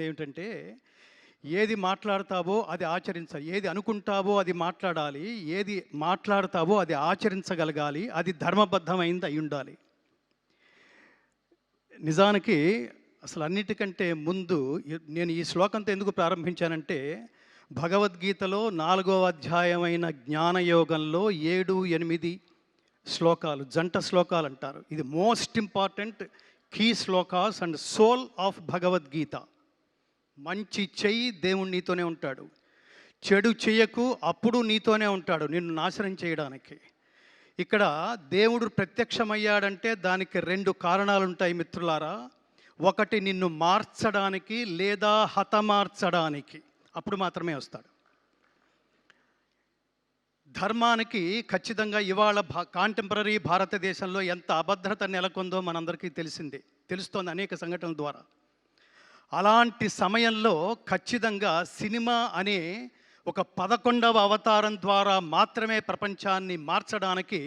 ఏమిటంటే ఏది మాట్లాడతావో అది ఆచరించాలి, ఏది అనుకుంటావో అది మాట్లాడాలి, ఏది మాట్లాడతావో అది ఆచరించగలగాలి, అది ధర్మబద్ధమైంది అయి ఉండాలి. నిజానికి అసలు అన్నిటికంటే ముందు నేను ఈ శ్లోకంతో ఎందుకు ప్రారంభించానంటే, భగవద్గీతలో 4వ అధ్యాయమైన జ్ఞానయోగంలో 7, 8 శ్లోకాలు, జంట శ్లోకాలు అంటారు. ఇది మోస్ట్ ఇంపార్టెంట్ కీ శ్లోకాస్ అండ్ సోల్ ఆఫ్ భగవద్గీత. మంచి చెయ్యి, దేవుడు నీతోనే ఉంటాడు. చెడు చెయ్యకు, అప్పుడు నీతోనే ఉంటాడు నిన్ను నాశనం చేయడానికి. ఇక్కడ దేవుడు ప్రత్యక్షమయ్యాడంటే దానికి 2 కారణాలు ఉంటాయి మిత్రులారా. ఒకటి నిన్ను మార్చడానికి లేదా హతమార్చడానికి, అప్పుడు మాత్రమే వస్తాడు. ధర్మానికి ఖచ్చితంగా ఇవాళ కాంటెంపరీ భారతదేశంలో ఎంత అభద్రత నెలకొందో మనందరికీ తెలుస్తోంది అనేక సంఘటనల ద్వారా. అలాంటి సమయంలో ఖచ్చితంగా సినిమా అనే ఒక 11వ అవతారం ద్వారా మాత్రమే ప్రపంచాన్ని మార్చడానికి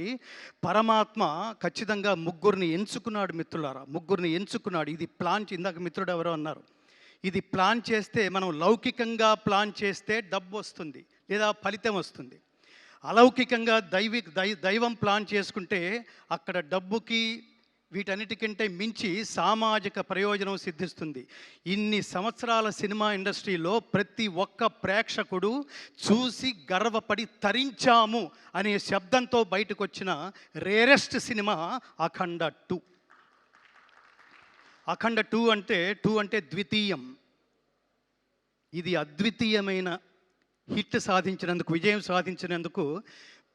పరమాత్మ ఖచ్చితంగా ముగ్గురిని ఎంచుకున్నాడు మిత్రులారా. ముగ్గురిని ఎంచుకున్నాడు. ఇది ప్లాన్, ఇందాక మిత్రుడు ఎవరో అన్నారు, ఇది ప్లాన్ చేస్తే, మనం లౌకికంగా ప్లాన్ చేస్తే డబ్బు వస్తుంది లేదా ఫలితం వస్తుంది. అలౌకికంగా దైవం ప్లాన్ చేసుకుంటే అక్కడ డబ్బుకి వీటన్నిటికంటే మించి సామాజిక ప్రయోజనం సిద్ధిస్తుంది. ఇన్ని సంవత్సరాల సినిమా ఇండస్ట్రీలో ప్రతి ఒక్క ప్రేక్షకుడు చూసి గర్వపడి తరించాము అనే శబ్దంతో బయటకు వచ్చిన రేరెస్ట్ సినిమా అఖండ 2. అఖండ 2 అంటే ద్వితీయం. ఇది అద్వితీయమైన హిట్ సాధించినందుకు, విజయం సాధించినందుకు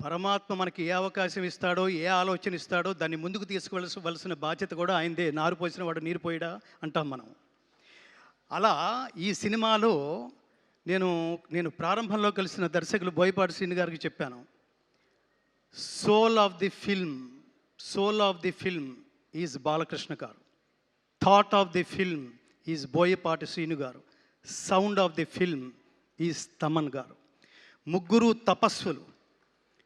పరమాత్మ మనకి ఏ అవకాశం ఇస్తాడో, ఏ ఆలోచన ఇస్తాడో దాన్ని ముందుకు తీసుకువలసిన బాధ్యత కూడా ఆయనదే. నారు పోసిన వాడు నీరు పోయడా అంటాం మనం. అలా ఈ సినిమాలో నేను ప్రారంభంలో కలిసిన దర్శకులు బోయపాటి శ్రీను గారికి చెప్పాను, soul of the film is Balakrishna గారు, thought of the film is Boyapati Srinu గారు, sound of the film is Thaman గారు. ముగ్గురు తపస్సులు.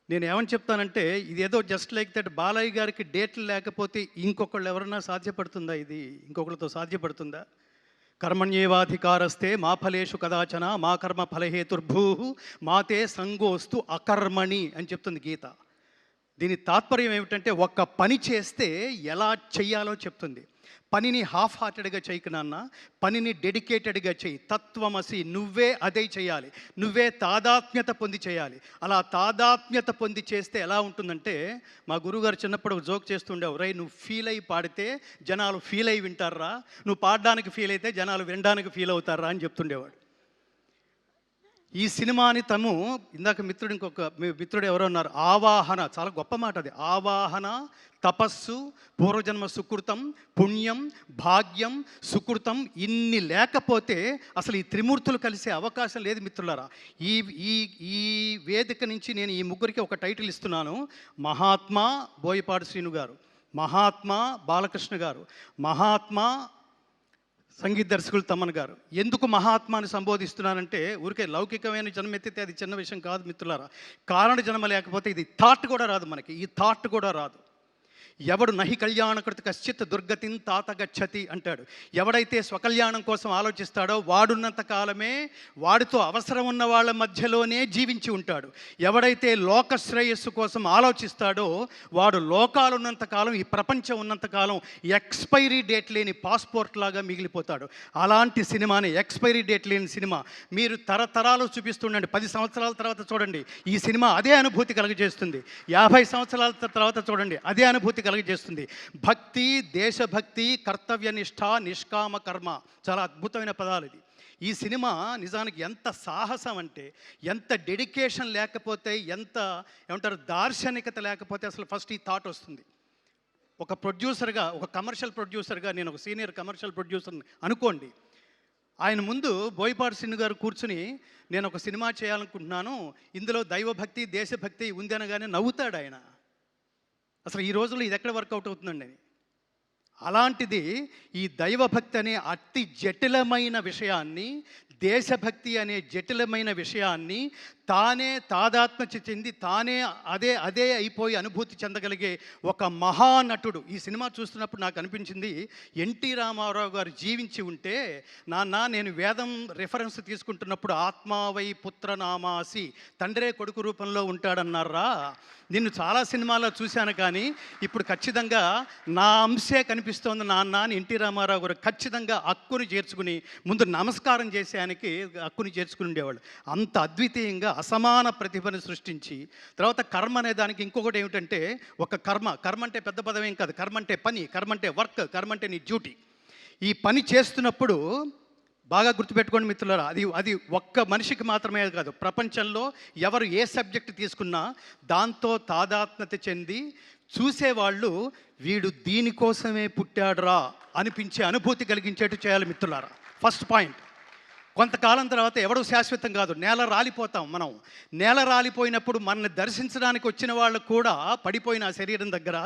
నేను ఏమని చెప్తానంటే, ఇది ఏదో జస్ట్ లైక్ దట్ బాలయ్య గారికి డేట్లు లేకపోతే ఇంకొకళ్ళు ఎవరన్నా సాధ్యపడుతుందా? ఇది ఇంకొకళ్ళతో సాధ్యపడుతుందా? కర్మణ్యేవాధికారస్తే మా ఫలేషు కదాచన మా కర్మ ఫలహేతుర్భూ మాతే సంగోస్తు అకర్మణి అని చెప్తుంది గీత. దీని తాత్పర్యం ఏమిటంటే, ఒక్క పని చేస్తే ఎలా చెయ్యాలో చెప్తుంది. పనిని హాఫ్ హార్టెడ్గా చేయకు నాన్న, పనిని డెడికేటెడ్గా చేయి. తత్వమసి, నువ్వే అదే చేయాలి, నువ్వే తాదాత్మ్యత పొంది చేయాలి. అలా తాదాత్మ్యత పొంది చేస్తే ఎలా ఉంటుందంటే, మా గురువుగారు చిన్నప్పుడు జోక్ చేస్తుండేవారు, రై నువ్వు ఫీల్ అయ్యి పాడితే జనాలు ఫీల్ అయ్యి వింటారా, నువ్వు పాడడానికి ఫీల్ అయితే జనాలు వినడానికి ఫీల్ అవుతారా అని చెప్తుండేవాడు. ఈ సినిమాని ఇందాక ఇంకొక మిత్రుడు ఎవరో ఉన్నారు, ఆవాహన, చాలా గొప్ప మాట అది. ఆవాహన, తపస్సు, పూర్వజన్మ సుకృతం, పుణ్యం, భాగ్యం, సుకృతం, ఇన్ని లేకపోతే అసలు ఈ త్రిమూర్తులు కలిసే అవకాశం లేదు మిత్రులారా. ఈ వేదిక నుంచి నేను ఈ ముగ్గురికి ఒక టైటిల్ ఇస్తున్నాను. మహాత్మా బోయపాటి శ్రీను గారు, మహాత్మా బాలకృష్ణ గారు, మహాత్మా సంగీత దర్శకులు తమన్ గారు. ఎందుకు మహాత్మాని సంబోధిస్తున్నానంటే, ఊరికే లౌకికమైన జన్మ ఎత్తితే అది చిన్న విషయం కాదు మిత్రులారా. కారణ జన్మ లేకపోతే ఇది థాట్ కూడా రాదు మనకి, ఈ థాట్ కూడా రాదు. ఎవడు నహి కళ్యాణకృత కశ్చిత్ దుర్గతిని తాత గచ్చతి అంటాడు. ఎవడైతే స్వకల్యాణం కోసం ఆలోచిస్తాడో వాడున్నంత కాలమే వాడితో అవసరం ఉన్న వాళ్ళ మధ్యలోనే జీవించి ఉంటాడు. ఎవడైతే లోక శ్రేయస్సు కోసం ఆలోచిస్తాడో వాడు లోకాలున్నంత కాలం, ఈ ప్రపంచం ఉన్నంతకాలం ఎక్స్పైరీ డేట్ లేని పాస్పోర్ట్ లాగా మిగిలిపోతాడు. అలాంటి సినిమాని, ఎక్స్పైరీ డేట్ లేని సినిమా మీరు తరతరాలు చూపిస్తుండండి, 10 సంవత్సరాల తర్వాత చూడండి, ఈ సినిమా అదే అనుభూతి కలుగజేస్తుంది. 50 సంవత్సరాల తర్వాత చూడండి, అదే అనుభూతి కలుగజేస్తుంది. భక్తి, దేశభక్తి, కర్తవ్యనిష్ట, నిష్కామ కర్మ, చాలా అద్భుతమైన పదాలు ఇది. ఈ సినిమా నిజానికి ఎంత సాహసం అంటే, ఎంత డెడికేషన్ లేకపోతే, ఎంత ఏమంటారు దార్శనికత లేకపోతే అసలు ఫస్ట్ ఈ థాట్ వస్తుంది. ఒక ప్రొడ్యూసర్గా, ఒక కమర్షియల్ ప్రొడ్యూసర్గా, నేను ఒక సీనియర్ కమర్షియల్ ప్రొడ్యూసర్ని అనుకోండి, ఆయన ముందు బోయపాటి శ్రీను గారు కూర్చుని నేను ఒక సినిమా చేయాలనుకుంటున్నాను, ఇందులో దైవభక్తి, దేశభక్తి ఉంది అనగానే నవ్వుతాడు ఆయన. అసలు ఈ రోజుల్లో ఇది ఎక్కడ వర్కౌట్ అవుతుందండి అని. అలాంటిది ఈ దైవభక్తి అనే అతి జటిలమైన విషయాన్ని దేశభక్తి అనే జటిలమైన విషయాన్ని తానే తాదాత్మ్య చెంది తానే అదే అయిపోయి అనుభూతి చెందగలిగే ఒక మహానటుడు. ఈ సినిమా చూస్తున్నప్పుడు నాకు అనిపించింది, ఎన్టీ రామారావు గారు జీవించి ఉంటే, నాన్న నేను వేదం రిఫరెన్స్ తీసుకుంటున్నప్పుడు ఆత్మావై పుత్రనామాసి, తండ్రే కొడుకు రూపంలో ఉంటాడన్నారా, నిన్ను చాలా సినిమాల్లో చూశాను కానీ ఇప్పుడు ఖచ్చితంగా నా అంశే కనిపిస్తోంది నాన్న అని ఎన్టీ రామారావు గారు ఖచ్చితంగా హక్కుని చేర్చుకుని ముందు నమస్కారం చేసేయానికి హక్కుని చేర్చుకుని ఉండేవాళ్ళు. అంత అద్వితీయంగా అసమాన ప్రతిభను సృష్టించి, తర్వాత కర్మ అనే దానికి ఇంకొకటి ఏమిటంటే, ఒక కర్మ అంటే పెద్ద పదం ఏం కాదు, కర్మ అంటే పని, కర్మ అంటే వర్క్, కర్మ అంటే నీ డ్యూటీ. ఈ పని చేస్తున్నప్పుడు బాగా గుర్తుపెట్టుకోండి మిత్రులారా, అది ఒక్క మనిషికి మాత్రమే కాదు, ప్రపంచంలో ఎవరు ఏ సబ్జెక్ట్ తీసుకున్నా దాంతో తాదాత్మ్యత చెంది చూసేవాళ్ళు వీడు దీనికోసమే పుట్టాడురా అనిపించే అనుభూతి కలిగించేట్టు చేయాలి మిత్రులారా. First point. కొంతకాలం తర్వాత ఎవడూ శాశ్వతం కాదు, నేల రాలిపోతాం మనం. నేల రాలిపోయినప్పుడు మనల్ని దర్శించడానికి వచ్చిన వాళ్ళు కూడా పడిపోయిన ఆ శరీరం దగ్గర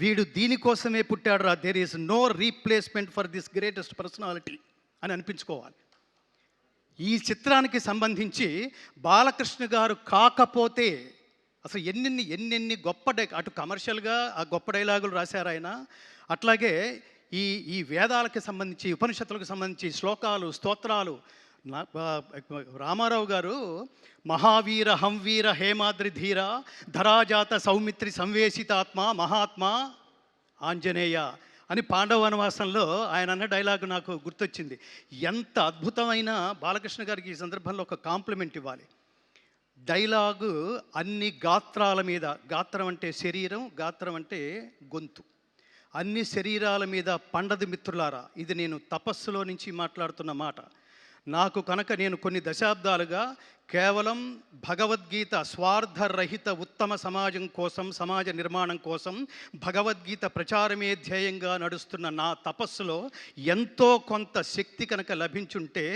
వీడు దీనికోసమే పుట్టాడురా, there is no replacement for this greatest personality అని అనిపించుకోవాలి. ఈ చిత్రానికి సంబంధించి బాలకృష్ణ గారు కాకపోతే అసలు ఎన్నెన్ని గొప్ప అటు కమర్షియల్గా ఆ గొప్ప డైలాగులు రాశారు ఆయన. అట్లాగే ఈ వేదాలకు సంబంధించి, ఉపనిషత్తులకు సంబంధించి శ్లోకాలు, స్తోత్రాలు. రామారావు గారు మహావీర హంవీర హేమాద్రి ధీర ధరాజాత సౌమిత్రి సంవేశితాత్మ మహాత్మా ఆంజనేయ అని పాండవ వనవాసంలో ఆయన అన్న డైలాగ్ నాకు గుర్తొచ్చింది. ఎంత అద్భుతమైన బాలకృష్ణ గారికి ఈ సందర్భంలో ఒక కాంప్లిమెంట్ ఇవ్వాలి. డైలాగు అన్ని గాత్రాల మీద, గాత్రం అంటే శరీరం, గాత్రం అంటే గొంతు, అన్ని శరీరాల మీద పండదు మిత్రులారా. ఇది నేను తపస్సులో నుంచి మాట్లాడుతున్న మాట. నాకు కనుక నేను కొన్ని దశాబ్దాలుగా కేవలం భగవద్గీత స్వార్థరహిత ఉత్తమ సమాజం కోసం, సమాజ నిర్మాణం కోసం భగవద్గీత ప్రచారమే ధ్యేయంగా నడుస్తున్న నా తపస్సులో ఎంతో కొంత శక్తి కనుక లభించుంటే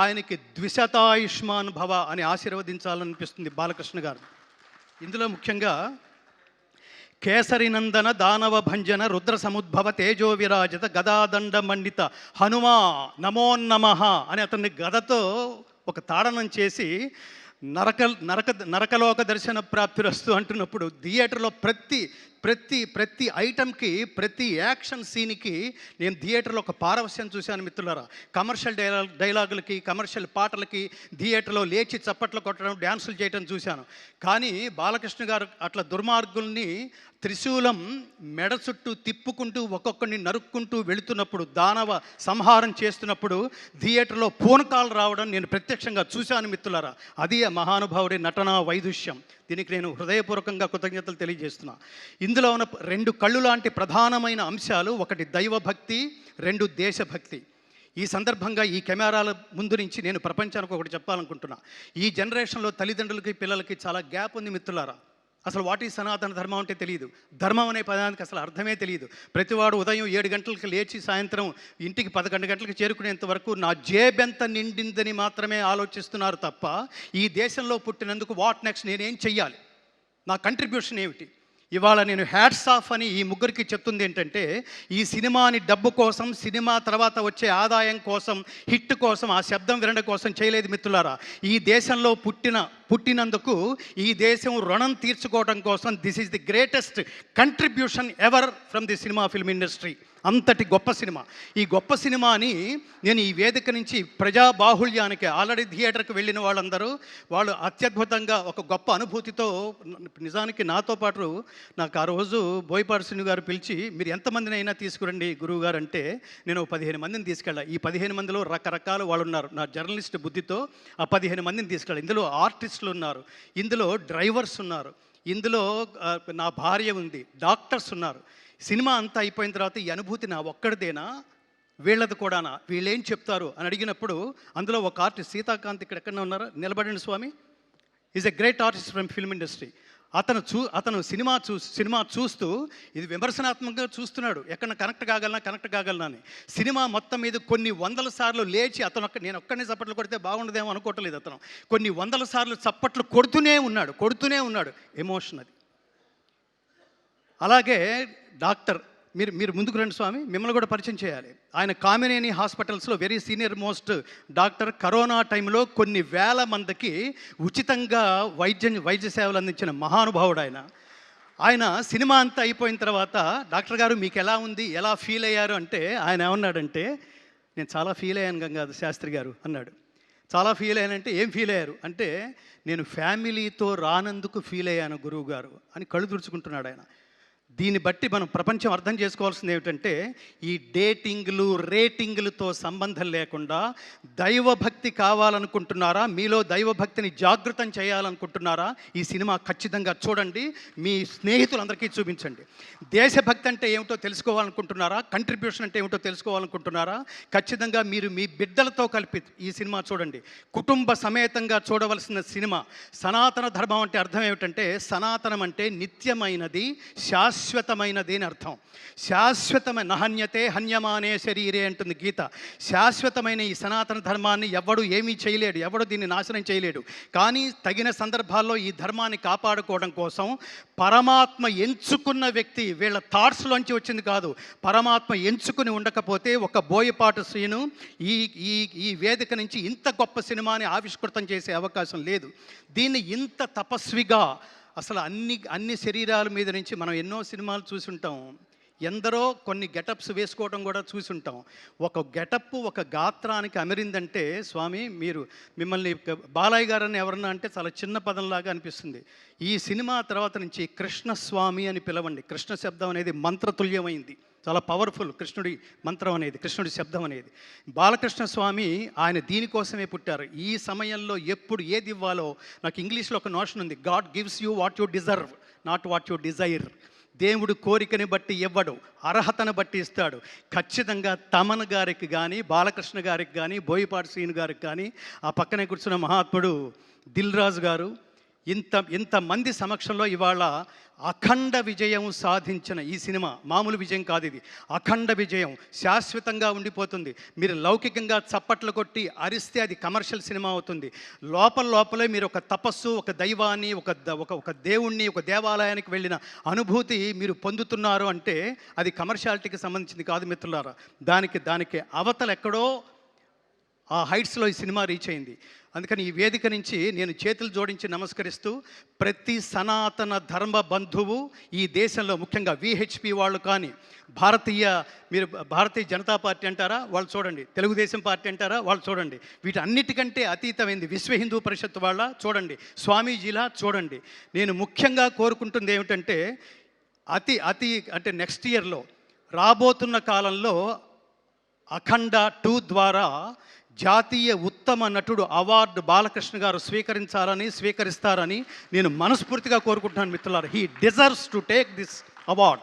ఆయనకి ద్విశతాయుష్మాన్ భవ అని ఆశీర్వదించాలనిపిస్తుంది బాలకృష్ణ గారు. ఇందులో ముఖ్యంగా కేసరినందన దానవ భంజన రుద్ర సముద్భవ తేజో విరాజిత గదాదండ మండిత హనుమా నమోన్నమః అని అతన్ని గదతో ఒక తాడనం చేసి నరకలోక దర్శన ప్రాప్తిరస్తు అంటున్నప్పుడు థియేటర్లో ప్రతి ఐటమ్కి, ప్రతి యాక్షన్ సీన్కి నేను థియేటర్లో ఒక పారవస్యం చూశాను మిత్రులారా. కమర్షియల్ డైలాగులకి, కమర్షియల్ పాటలకి థియేటర్లో లేచి చప్పట్లు కొట్టడం, డ్యాన్సులు చేయడం చూశాను. కానీ బాలకృష్ణ గారు అట్లా దుర్మార్గుల్ని త్రిశూలం మెడ చుట్టూ తిప్పుకుంటూ ఒక్కొక్కడిని నరుక్కుంటూ వెళుతున్నప్పుడు, దానవ సంహారం చేస్తున్నప్పుడు థియేటర్లో పూనకాలు రావడం నేను ప్రత్యక్షంగా చూశాను మిత్రులారా. అది ఆ మహానుభావుడి నటనా వైదుష్యం. దీనికి నేను హృదయపూర్వకంగా కృతజ్ఞతలు తెలియజేస్తున్నా. ఇందులో ఉన్న రెండు కళ్ళు లాంటి ప్రధానమైన అంశాలు, ఒకటి దైవభక్తి, రెండు దేశభక్తి. ఈ సందర్భంగా ఈ కెమెరాల ముందు నుంచి నేను ప్రపంచానికి ఒకటి చెప్పాలనుకుంటున్నా. ఈ జనరేషన్లో తల్లిదండ్రులకి పిల్లలకి చాలా గ్యాప్ ఉంది మిత్రులారా. అసలు వాట్ ఈ సనాతన ధర్మం అంటే తెలియదు. ధర్మం అనే పదానికి అసలు అర్థమే తెలియదు. ప్రతివాడు ఉదయం 7 గంటలకు లేచి సాయంత్రం ఇంటికి 11 గంటలకు చేరుకునేంత వరకు నా జేబెంత నిండిందని మాత్రమే ఆలోచిస్తున్నారు తప్ప, ఈ దేశంలో పుట్టినందుకు వాట్ నెక్స్ట్, నేనేం చెయ్యాలి, నా కంట్రిబ్యూషన్ ఏమిటి. ఇవాళ నేను హ్యాట్స్ ఆఫ్ అని ఈ ముగ్గురికి చెప్తుంది ఏంటంటే, ఈ సినిమాని డబ్బు కోసం, సినిమా తర్వాత వచ్చే ఆదాయం కోసం, హిట్ కోసం, ఆ శబ్దం వినడం కోసం చేయలేదు మిత్రులారా. ఈ దేశంలో పుట్టినందుకు ఈ దేశం రుణం తీర్చుకోవడం కోసం this is the greatest contribution ever from the cinema film industry. అంతటి గొప్ప సినిమా. ఈ గొప్ప సినిమాని నేను ఈ వేదిక నుంచి ప్రజాబాహుళ్యానికి, ఆల్రెడీ థియేటర్కి వెళ్ళిన వాళ్ళందరూ వాళ్ళు అత్యద్భుతంగా ఒక గొప్ప అనుభూతితో, నిజానికి నాతో పాటు నాకు ఆ రోజు బోయపాటి శ్రీను గారు పిలిచి, మీరు ఎంతమందిని అయినా తీసుకురండి గురువు గారు అంటే, నేను 15 మందిని తీసుకెళ్ళా. ఈ 15 మందిలో రకరకాల వాళ్ళు ఉన్నారు. నా జర్నలిస్ట్ బుద్ధితో ఆ 15 మందిని తీసుకెళ్ళా. ఇందులో ఆర్టిస్టులు ఉన్నారు, ఇందులో డ్రైవర్స్ ఉన్నారు, ఇందులో నా భార్య ఉంది, డాక్టర్స్ ఉన్నారు. సినిమా అంతా అయిపోయిన తర్వాత ఈ అనుభూతి నా ఒక్కడిదేనా, వీళ్ళది కూడానా, వీళ్ళేం చెప్తారు అని అడిగినప్పుడు అందులో ఒక ఆర్టిస్ట్ సీతాకాంత్, ఇక్కడ ఎక్కడ ఉన్నారో నిలబడిన Swami, is a great artist from film industry. అతను సినిమా చూస్తూ ఇది విమర్శనాత్మకంగా చూస్తున్నాడు, ఎక్కడ కనెక్ట్ కాగలనా అని. సినిమా మొత్తం మీద కొన్ని వందల సార్లు లేచి నేను ఒక్కడిని చప్పట్లు కొడితే బాగుండదేమో అనుకోవట్లేదు. అతను కొన్ని వందల సార్లు చప్పట్లు కొడుతూనే ఉన్నాడు. ఎమోషన్ అది. అలాగే డాక్టర్ మీరు మీరు ముందుకు రండి స్వామి, మిమ్మల్ని కూడా పరిచయం చేయాలి. ఆయన కామినేని హాస్పిటల్స్లో very senior most doctor. Corona టైంలో కొన్ని వేల మందికి ఉచితంగా వైద్య సేవలు అందించిన మహానుభావుడు ఆయన. ఆయన సినిమా అంతా అయిపోయిన తర్వాత డాక్టర్ గారు మీకు ఎలా ఉంది, ఎలా ఫీల్ అయ్యారు అంటే ఆయన ఏమన్నాడంటే, నేను చాలా ఫీల్ అయ్యాను గంగాధర్ శాస్త్రి గారు అన్నాడు. చాలా ఫీల్ అయ్యానంటే ఏం ఫీల్ అయ్యారు అంటే, నేను ఫ్యామిలీతో రానందుకు ఫీల్ అయ్యాను గురువు గారు అని కళ్ళు తుడుచుకుంటున్నాడు ఆయన. దీన్ని బట్టి మనం ప్రపంచం అర్థం చేసుకోవాల్సింది ఏమిటంటే, ఈ డేటింగ్లు రేటింగ్లతో సంబంధం లేకుండా దైవభక్తి కావాలనుకుంటున్నారా, మీలో దైవభక్తిని జాగృతం చేయాలనుకుంటున్నారా, ఈ సినిమా ఖచ్చితంగా చూడండి, మీ స్నేహితులందరికీ చూపించండి. దేశభక్తి అంటే ఏమిటో తెలుసుకోవాలనుకుంటున్నారా, కంట్రిబ్యూషన్ అంటే ఏమిటో తెలుసుకోవాలనుకుంటున్నారా, ఖచ్చితంగా మీరు మీ బిడ్డలతో కలిపి ఈ సినిమా చూడండి. కుటుంబ సమేతంగా చూడవలసిన సినిమా. సనాతన ధర్మం అంటే అర్థం ఏమిటంటే, సనాతనం అంటే నిత్యమైనది, శాశ్వతమైనది అని అర్థం. శాశ్వతమైన నహన్యతే హన్యమానే శరీరే అంటుంది గీత. శాశ్వతమైన ఈ సనాతన ధర్మాన్ని ఎవడు ఏమీ చేయలేడు, ఎవడు దీన్ని నాశనం చేయలేడు. కానీ తగిన సందర్భాల్లో ఈ ధర్మాన్ని కాపాడుకోవడం కోసం పరమాత్మ ఎంచుకున్న వ్యక్తి, వీళ్ళ థాట్స్లోంచి వచ్చింది కాదు, పరమాత్మ ఎంచుకుని ఉండకపోతే ఒక బోయపాటి శ్రీను ఈ ఈ ఈ వేదిక నుంచి ఇంత గొప్ప సినిమాని ఆవిష్కృతం చేసే అవకాశం లేదు. దీన్ని ఇంత తపస్విగా, అసలు అన్ని శరీరాల మీద నుంచి మనం ఎన్నో సినిమాలు చూసుంటాం, ఎందరో కొన్ని గెటప్స్ వేసుకోవడం కూడా చూసుంటాం. ఒక గెటప్ ఒక గాత్రానికి అమరిందంటే స్వామి, మిమ్మల్ని బాలయ్య గారని ఎవరన్నా అంటే చాలా చిన్న పదంలాగా అనిపిస్తుంది. ఈ సినిమా తర్వాత నుంచి కృష్ణస్వామి అని పిలవండి. కృష్ణ శబ్దం అనేది మంత్రతుల్యమైంది, చాలా పవర్ఫుల్. కృష్ణుడి మంత్రం అనేది, కృష్ణుడి శబ్దం అనేది. బాలకృష్ణ స్వామి ఆయన దీనికోసమే పుట్టారు. ఈ సమయంలో ఎప్పుడు ఏది ఇవ్వాలో, నాకు ఇంగ్లీష్లో ఒక నోషన్ ఉంది, God gives you what you deserve, not what you Dzire. దేవుడు కోరికని బట్టి ఇవ్వడు, అర్హతను బట్టి ఇస్తాడు. ఖచ్చితంగా తమన్ గారికి కానీ, బాలకృష్ణ గారికి కానీ, బోయపాటి శ్రీను గారికి కానీ, ఆ పక్కనే కూర్చున్న మహాత్ముడు దిల్ రాజు గారు, ఇంతమంది సమక్షంలో ఇవాళ అఖండ విజయం సాధించిన ఈ సినిమా మామూలు విజయం కాదు, ఇది అఖండ విజయం, శాశ్వతంగా ఉండిపోతుంది. మీరు లౌకికంగా చప్పట్లు కొట్టి అరిస్తే అది కమర్షియల్ సినిమా అవుతుంది. లోపలే మీరు ఒక తపస్సు, ఒక దైవాన్ని, ఒక దేవుణ్ణి, ఒక దేవాలయానికి వెళ్ళిన అనుభూతి మీరు పొందుతున్నారు అంటే అది కమర్షియాలిటీకి సంబంధించింది కాదు మిత్రులారా. దానికి అవతల ఎక్కడో ఆ హైట్స్లో ఈ సినిమా రీచ్ అయింది. అందుకని ఈ వేదిక నుంచి నేను చేతులు జోడించి నమస్కరిస్తూ, ప్రతి సనాతన ధర్మ బంధువు ఈ దేశంలో, ముఖ్యంగా విహెచ్పి వాళ్ళు కానీ, మీరు భారతీయ జనతా పార్టీ అంటారా వాళ్ళు చూడండి, తెలుగుదేశం పార్టీ అంటారా వాళ్ళు చూడండి, వీటన్నిటికంటే అతీతమైంది విశ్వ హిందూ పరిషత్ వాళ్ళ చూడండి, స్వామీజీలా చూడండి. నేను ముఖ్యంగా కోరుకుంటుంది ఏమిటంటే, అంటే నెక్స్ట్ ఇయర్లో రాబోతున్న కాలంలో అఖండ 2 ద్వారా జాతీయ ఉత్తమ నటుడు అవార్డు బాలకృష్ణ గారు స్వీకరిస్తారని నేను మనస్ఫూర్తిగా కోరుకుంటున్నాను మిత్రులారా. He deserves to take this award.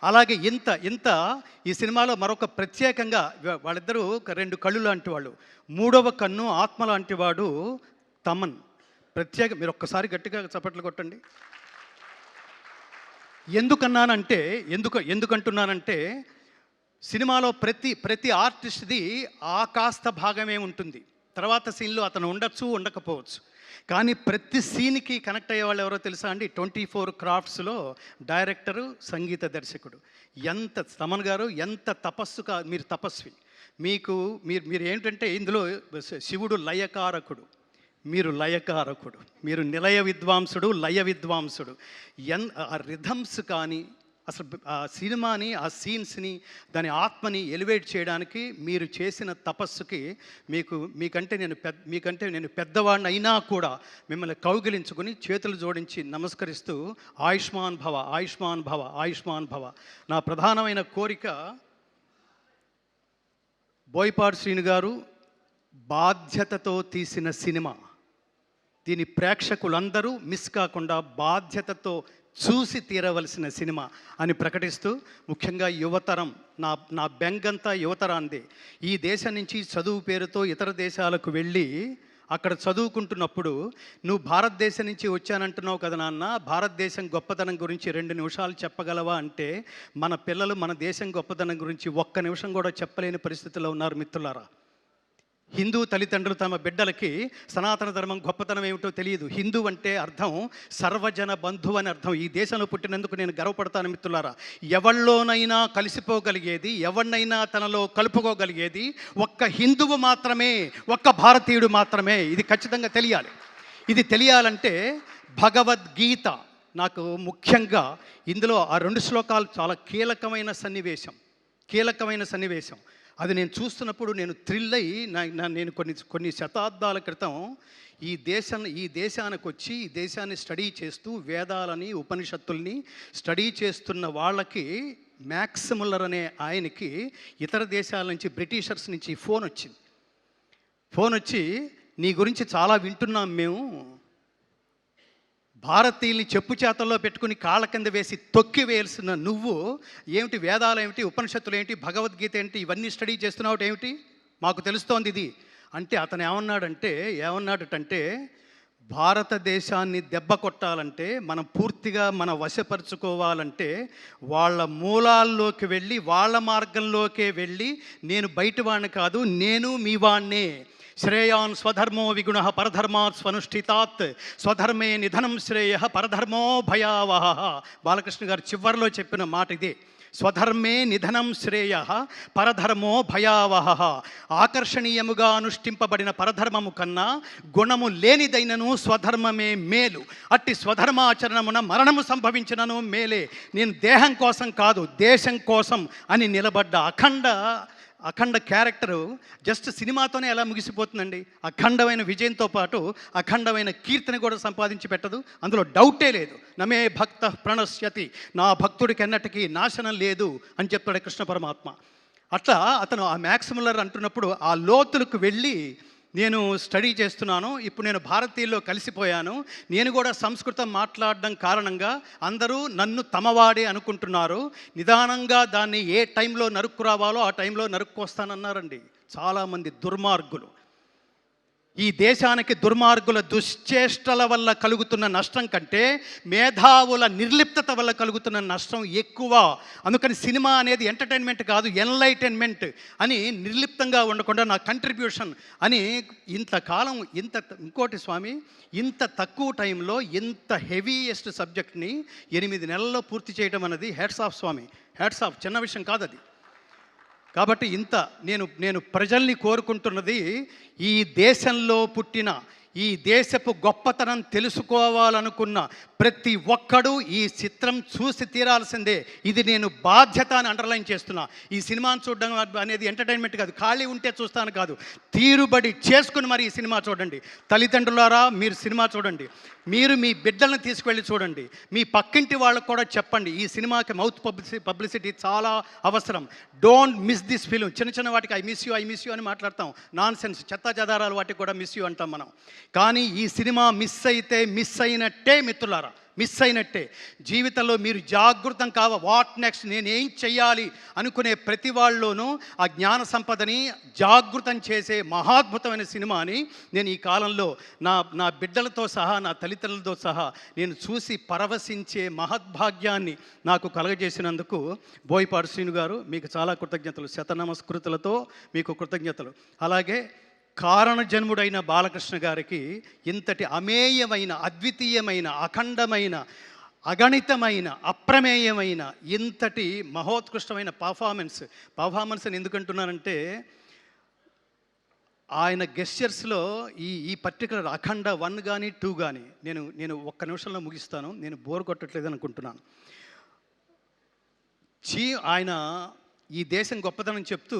అలాగే ఇంత ఈ సినిమాలో మరొక ప్రత్యేకంగా వాళ్ళిద్దరూ 2 కళ్ళు లాంటి వాళ్ళు, 3వ కన్ను ఆత్మ లాంటి వాడు తమన్. మీరు ఒక్కసారి గట్టిగా చప్పట్లు కొట్టండి. ఎందుకంటున్నానంటే సినిమాలో ప్రతి ఆర్టిస్ట్ది ఆ కాస్త భాగమే ఉంటుంది. తర్వాత సీన్లో అతను ఉండకపోవచ్చు, కానీ ప్రతి సీన్కి కనెక్ట్ అయ్యే వాళ్ళు ఎవరో తెలుసా అండి? 24 క్రాఫ్ట్స్లో డైరెక్టరు, సంగీత దర్శకుడు. తమన్ గారు ఎంత మీరు తపస్వి. మీరు ఏంటంటే ఇందులో శివుడు లయకారకుడు, మీరు లయకారకుడు, మీరు నిలయ విద్వాంసుడు, లయ విద్వాంసుడు. ఆ రిథమ్స్ కానీ, అసలు ఆ సినిమాని, ఆ సీన్స్ని, దాని ఆత్మని ఎలివేట్ చేయడానికి మీరు చేసిన తపస్సుకి మీకంటే నేను పెద్దవాడిని అయినా కూడా మిమ్మల్ని కౌగిలించుకొని చేతులు జోడించి నమస్కరిస్తూ ఆయుష్మాన్ భవ, ఆయుష్మాన్ భవ, ఆయుష్మాన్ భవ. నా ప్రధానమైన కోరిక, బోయపాటి శ్రీను గారు బాధ్యతతో తీసిన సినిమా, దీని ప్రేక్షకులందరూ మిస్ కాకుండా బాధ్యతతో చూసి తీరవలసిన సినిమా అని ప్రకటిస్తూ, ముఖ్యంగా యువతరం, నా బెంగంతా యువతరాంది. ఈ దేశం నుంచి చదువు పేరుతో ఇతర దేశాలకు వెళ్ళి అక్కడ చదువుకుంటున్నప్పుడు, నువ్వు భారతదేశం నుంచి వచ్చానంటున్నావు కదా నాన్న, భారతదేశం గొప్పతనం గురించి 2 నిమిషాలు చెప్పగలవా అంటే, మన పిల్లలు మన దేశం గొప్పతనం గురించి 1 నిమిషం కూడా చెప్పలేని పరిస్థితిలో ఉన్నారు మిత్రులారా. హిందూ తల్లిదండ్రులు తమ బిడ్డలకి సనాతన ధర్మం గొప్పతనం ఏమిటో తెలియదు. హిందూ అంటే అర్థం సర్వజన బంధువు అని అర్థం. ఈ దేశంలో పుట్టినందుకు నేను గర్వపడతాను మిత్రులారా. ఎవళ్ళలోనైనా కలిసిపోగలిగేది, ఎవరినైనా తనలో కలుపుకోగలిగేది ఒక్క హిందువు మాత్రమే, ఒక్క భారతీయుడు మాత్రమే. ఇది ఖచ్చితంగా తెలియాలి. ఇది తెలియాలంటే భగవద్గీత నాకు ముఖ్యంగా ఇందులో ఆ 2 శ్లోకాలు చాలా కీలకమైన సన్నివేశం. అది నేను చూస్తున్నప్పుడు నేను థ్రిల్ అయ్యి నేను కొన్ని శతాబ్దాల క్రితం ఈ దేశానికి వచ్చి ఈ దేశాన్ని స్టడీ చేస్తూ వేదాలని ఉపనిషత్తుల్ని స్టడీ చేస్తున్న వాళ్ళకి మ్యాక్స్ ముల్లర్ అనే ఆయనకి ఇతర దేశాల నుంచి బ్రిటిషర్స్ నుంచి ఫోన్ వచ్చి నీ గురించి చాలా వింటున్నాం మేము, భారతీయుల్ని చెప్పు చేతల్లో పెట్టుకుని కాళ్ళ కింద వేసి తొక్కి వేయాల్సిన నువ్వు ఏమిటి, వేదాలు ఏమిటి, ఉపనిషత్తులు ఏంటి, భగవద్గీత ఏంటి, ఇవన్నీ స్టడీ చేస్తున్నావు ఏమిటి, మాకు తెలుస్తోంది ఇది అంటే అతను ఏమన్నాడటంటే భారతదేశాన్ని దెబ్బ కొట్టాలంటే మనం పూర్తిగా వశపరుచుకోవాలంటే వాళ్ళ మూలాల్లోకి వెళ్ళి వాళ్ళ మార్గంలోకే వెళ్ళి నేను బయట వాడిని కాదు, నేను మీ వాణ్ణే. శ్రేయాన్ స్వధర్మో విగుణ పరధర్మాత్ స్వనుష్ఠితాత్ స్వధర్మే నిధనం శ్రేయ పరధర్మో భయావహ. బాలకృష్ణ గారు చివరిలో చెప్పిన మాట ఇదే. స్వధర్మే నిధనం శ్రేయ పరధర్మో భయావహ. ఆకర్షణీయముగా అనుష్ఠింపబడిన పరధర్మము కన్నా గుణము లేనిదైనను స్వధర్మమే మేలు. అట్టి స్వధర్మాచరణమున మరణము సంభవించినను మేలే. నేను దేహం కోసం కాదు దేశం కోసం అని నిలబడ్డ అఖండ క్యారెక్టరు జస్ట్ సినిమాతోనే ఎలా ముగిసిపోతుందండి. అఖండమైన విజయంతో పాటు అఖండమైన కీర్తిని కూడా సంపాదించి పెట్టదు, అందులో డౌటే లేదు. నమే భక్త ప్రణశ్యతి, నా భక్తుడికి ఎన్నటికీ నాశనం లేదు అని చెప్తాడు కృష్ణ పరమాత్మ. అట్లా అతను ఆ మ్యాక్స్ ముల్లర్ అంటున్నప్పుడు ఆ లోతులకు వెళ్ళి నేను స్టడీ చేస్తున్నాను. ఇప్పుడు నేను భారతీయుల్లో కలిసిపోయాను. నేను కూడా సంస్కృతం మాట్లాడడం కారణంగా అందరూ నన్ను తమవాడే అనుకుంటున్నారు. నిదానంగా దాన్ని ఏ టైంలో నరుక్కురావాలో ఆ టైంలో నరుక్కొస్తానన్నారండి చాలామంది దుర్మార్గులు. ఈ దేశానికి దుర్మార్గుల దుశ్చేష్టల వల్ల కలుగుతున్న నష్టం కంటే మేధావుల నిర్లిప్తత వల్ల కలుగుతున్న నష్టం ఎక్కువ. అందుకని సినిమా అనేది ఎంటర్టైన్మెంట్ కాదు, ఎన్లైటైన్మెంట్ అని నిర్లిప్తంగా ఉండకుండా నా కంట్రిబ్యూషన్ అని ఇంతకాలం ఇంకోటి స్వామి, ఇంత తక్కువ టైంలో ఇంత హెవీయెస్ట్ సబ్జెక్ట్ని 8 నెలల్లో పూర్తి చేయడం అనేది హ్యాట్స్ ఆఫ్ స్వామి, హ్యాట్స్ ఆఫ్. చిన్న విషయం కాదు అది. కాబట్టి నేను ప్రజల్ని కోరుకుంటున్నది, ఈ దేశంలో పుట్టిన ఈ దేశపు గొప్పతనం తెలుసుకోవాలనుకున్న ప్రతి ఒక్కడూ ఈ చిత్రం చూసి తీరాల్సిందే. ఇది నేను బాధ్యత అని అండర్లైన్ చేస్తున్నా. ఈ సినిమాను చూడడం అనేది ఎంటర్టైన్మెంట్ కాదు, ఖాళీ ఉంటే చూస్తాను కాదు, తీరుబడి చేసుకుని మరి ఈ సినిమా చూడండి. తల్లిదండ్రులారా మీరు సినిమా చూడండి, మీరు మీ బిడ్డలను తీసుకువెళ్ళి చూడండి, మీ పక్కింటి వాళ్ళకు కూడా చెప్పండి. ఈ సినిమాకి మౌత్ పబ్లిసిటీ చాలా అవసరం. Don't miss this film. చిన్న వాటికి ఐ మిస్ యూ అని మాట్లాడతాం, నాన్ సెన్స్ చెత్త చెదారాలు వాటికి కూడా మిస్ యూ అంటాం మనం. కానీ ఈ సినిమా మిస్ అయినట్టే మిత్రులారా, మిస్ అయినట్టే. జీవితంలో మీరు జాగృతం వాట్ నెక్స్ట్, నేనేం చెయ్యాలి అనుకునే ప్రతి వాళ్ళలోనూ ఆ జ్ఞాన సంపదని జాగృతం చేసే మహాద్భుతమైన సినిమాని నేను ఈ కాలంలో నా బిడ్డలతో సహా నా తల్లిదండ్రులతో సహా నేను చూసి పరవశించే మహద్భాగ్యాన్ని నాకు కలగజేసినందుకు బోయపాటి శ్రీను గారు మీకు చాలా కృతజ్ఞతలు, శతనమస్కృతులతో మీకు కృతజ్ఞతలు. అలాగే కారణజన్ముడైన బాలకృష్ణ గారికి ఇంతటి అమేయమైన, అద్వితీయమైన, అఖండమైన, అగణితమైన, అప్రమేయమైన ఇంతటి మహోత్కృష్టమైన పర్ఫార్మెన్స్ అని ఎందుకంటున్నానంటే ఆయన గెస్చర్స్లో ఈ పర్టికులర్ అఖండ 1 కానీ 2 కానీ నేను ఒక్క నిమిషంలో ముగిస్తాను, నేను బోర్ కొట్టట్లేదు అనుకుంటున్నాను. ఆయన ఈ దేశం గొప్పతనం చెప్తూ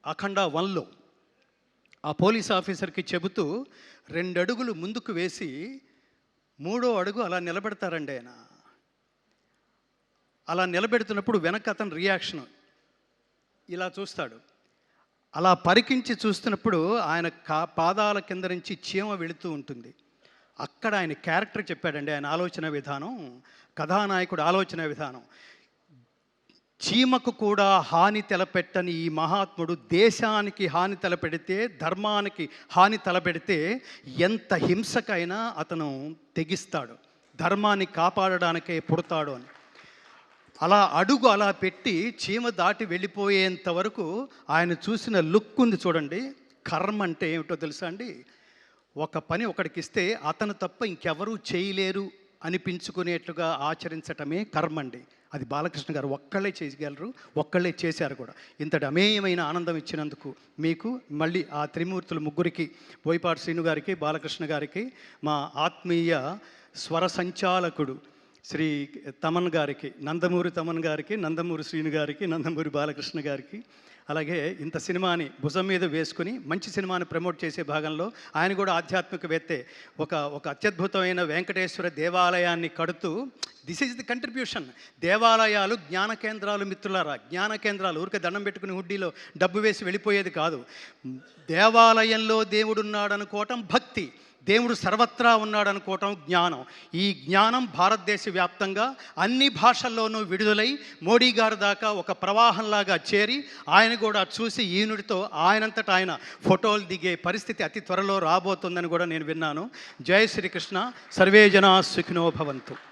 అఖండ 1లో ఆ పోలీస్ ఆఫీసర్కి చెబుతూ 2 అడుగులు ముందుకు వేసి 3వ అడుగు అలా నిలబెడతారండి. ఆయన అలా నిలబెడుతున్నప్పుడు వెనక అతను రియాక్షన్ ఇలా చూస్తాడు. అలా పరికించి చూస్తున్నప్పుడు ఆయన పాదాల కింద నుంచి చీమ వెళుతూ ఉంటుంది. అక్కడ ఆయన క్యారెక్టర్ చెప్పాడండి, ఆయన ఆలోచన విధానం, కథానాయకుడు ఆలోచన విధానం. చీమకు కూడా హాని తలపెట్టని ఈ మహాత్ముడు దేశానికి హాని తలపెడితే, ధర్మానికి హాని తలపెడితే ఎంత హింసకైనా అతను తెగిస్తాడు, ధర్మాన్ని కాపాడడానికే పుడతాడు అని. అడుగు అలా పెట్టి చీమ దాటి వెళ్ళిపోయేంత వరకు ఆయన చూసిన లుక్ ఉంది చూడండి, కర్మ అంటే ఏమిటో తెలుసా అండి? ఒక పని ఒకడికి ఇస్తే అతను తప్ప ఇంకెవరూ చేయలేరు అనిపించుకునేట్లుగా ఆచరించటమే కర్మ అండి. అది బాలకృష్ణ గారు ఒక్కళ్ళే చేయగలరు, ఒక్కళ్ళే చేశారు కూడా. ఇంతటి అమేయమైన ఆనందం ఇచ్చినందుకు మీకు మళ్ళీ ఆ త్రిమూర్తులు ముగ్గురికి, బోయపాటి శ్రీను గారికి, బాలకృష్ణ గారికి, మా ఆత్మీయ స్వర సంచాలకుడు శ్రీ తమన్ గారికి, నందమూరి తమన్ గారికి, నందమూరి శ్రీను గారికి, నందమూరి బాలకృష్ణ గారికి, అలాగే ఇంత సినిమాని భుజం మీద వేసుకుని మంచి సినిమాని ప్రమోట్ చేసే భాగంలో ఆయన కూడా ఆధ్యాత్మికవేత్తే, ఒక అత్యద్భుతమైన వెంకటేశ్వర దేవాలయాన్ని కడుతూ, దిస్ ఈజ్ ది కంట్రిబ్యూషన్. దేవాలయాలు జ్ఞాన కేంద్రాలు మిత్రులారా, జ్ఞాన కేంద్రాలు. ఊరికే దండం పెట్టుకుని హుడ్డీలో డబ్బు వేసి వెళ్ళిపోయేది కాదు. దేవాలయంలో దేవుడున్నాడు అనుకోవటం భక్తి, దేవుడు సర్వత్రా ఉన్నాడు అనుకోవటం జ్ఞానం. ఈ జ్ఞానం భారతదేశ వ్యాప్తంగా అన్ని భాషల్లోనూ విడుదలై మోడీ గారి దాకా ఒక ప్రవాహంలాగా చేరి ఆయన కూడా చూసి ఈనుడితో ఆయనంతటా ఆయన ఫోటోలు దిగే పరిస్థితి అతి త్వరలో రాబోతుందని కూడా నేను విన్నాను. జై శ్రీకృష్ణ. సర్వే జనా సుఖినో భవంతు.